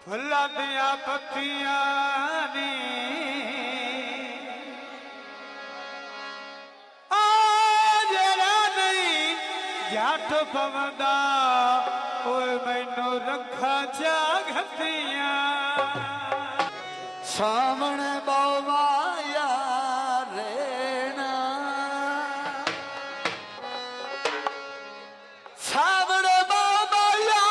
फुल्लां दियां पत्तियां नी जेड़ा नहीं जट पवंदा ओए मैनू रखा चा घतियां सामने बाया रेना सामने बाया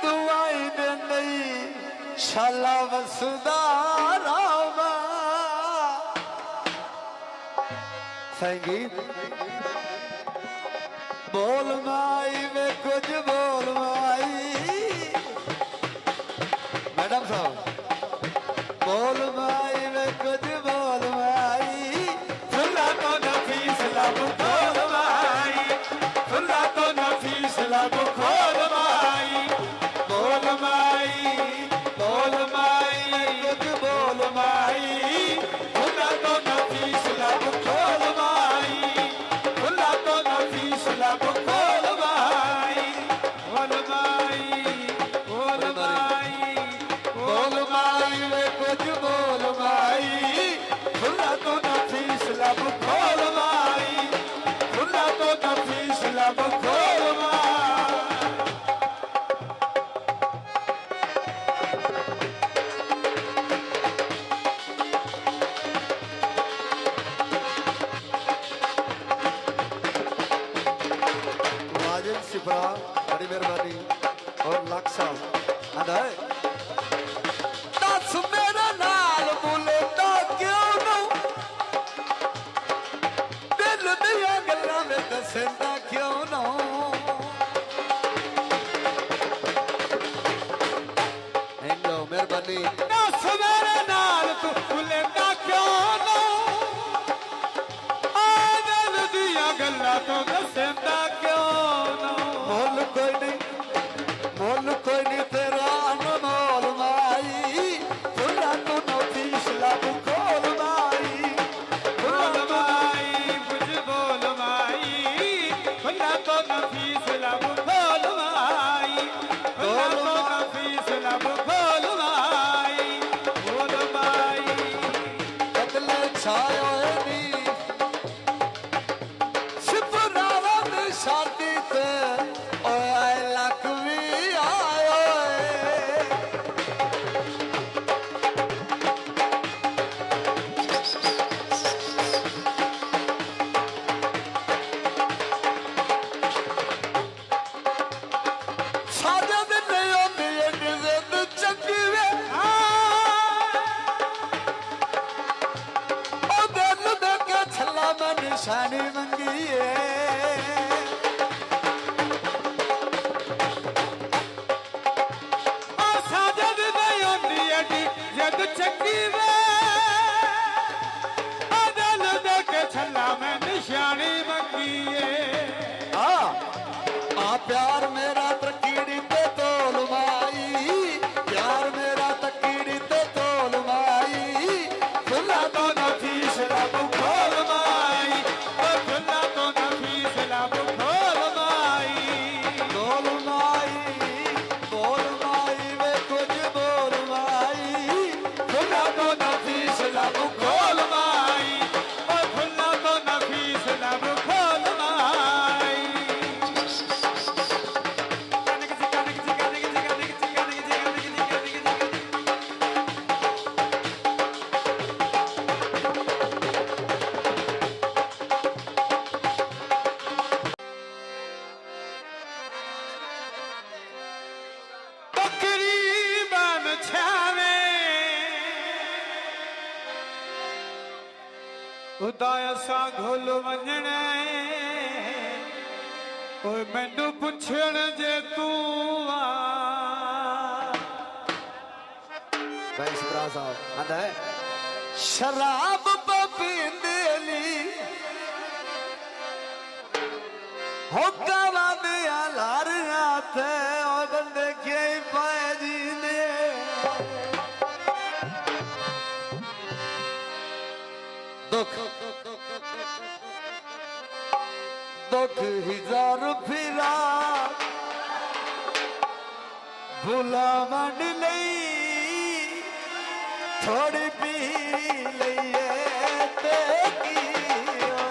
दुआई दे नहीं शाला वसुदा रामा संगीत बोल माई वे कुछ बोल माई मैडम साहब बोल माई वे कुछ बोल माई फुल्ला तो नफीस लब खोल माई फुल्ला तो नफीस लब खोल माई बोल माई बोल माई कुछ बोल माई फुल्ला तो नफीस लब खोल माई फुल्ला तो नफीस लब खोल माई बोल माई बोल माई बोल माई वे कुछ बोल माई फुल्ला तो नफीस लब खोल माई फुल्ला तो नफीस लब खोल माई वाजिब सिफरा बड़ी मेहरबानी और लाख साहब आधा दस मेरा नाल बोले तो क्यों नू दिल दिया गल्लां में दसेंदा क्यों नू हेलो मेहरबानी दस मेरे नाल तू भुलेंदा क्यों ना दिल दिया गल्लां तो दसेंदा क्यों ना मोल कोई नहीं तेरा अनमोल माई फुल्ला तू नफीस लब खोल माई बोल माई कुछ बोल माई फुल्ला तो नफीस लब खोल माई फुल्ला तो नफीस लब खोल माई बोल माई बदले छायो नी सिपरावा दी शादी ते ओए आए लक भी आयो साजा दे नहीं होंदी एडी जिंद चंगी वे ओ दिल दे के छला मैं निशानी मंगी साजद नहीं होंदी एडी जद चंगी वे दिल दे के छला मैं निशानी मंगीए आ प्यार मेरा तकीड़ी ते तोल माई प्यार मेरा तकीड़ी ते तोल माई फुल्ला तो नफीस लब खोल माई फुल्ला तो नफीस लब खोल माई बोल माई वे कुछ बोल माई फुल्ला तो नफीस लब खोल माई फुल्ला तो नफीस लब खोल माई तकरीबन छावे उदाय सा घोल वंजणे ओए मैनू पुछण जे तू आ भाई सिपरा साहब आंदा है शराब पींदे ली होका दिया लारिया थे और बंदे के पाए जी ने दुख दुख हजार फिरा भुला मंड लई थोड़ी पी लईए ते की होया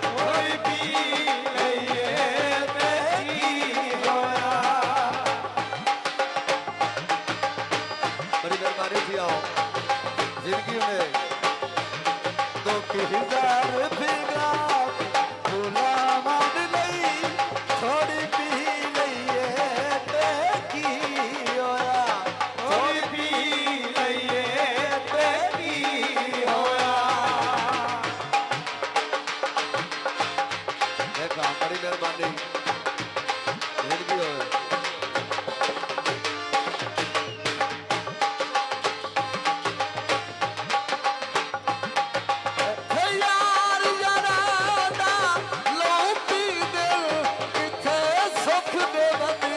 थोड़ी पी लईए ते की होया बड़ी मेहरबानी थी आओ जिंदगी में तो की हजार फिगा भुला मंड लई थोड़ी पी लईए ते की होया थोड़ी पी लईए ते की होया देखा बड़ी मेहरबानी जिंदगी हो यार यारा दा लो पी दिल किथे सुख दे बंदे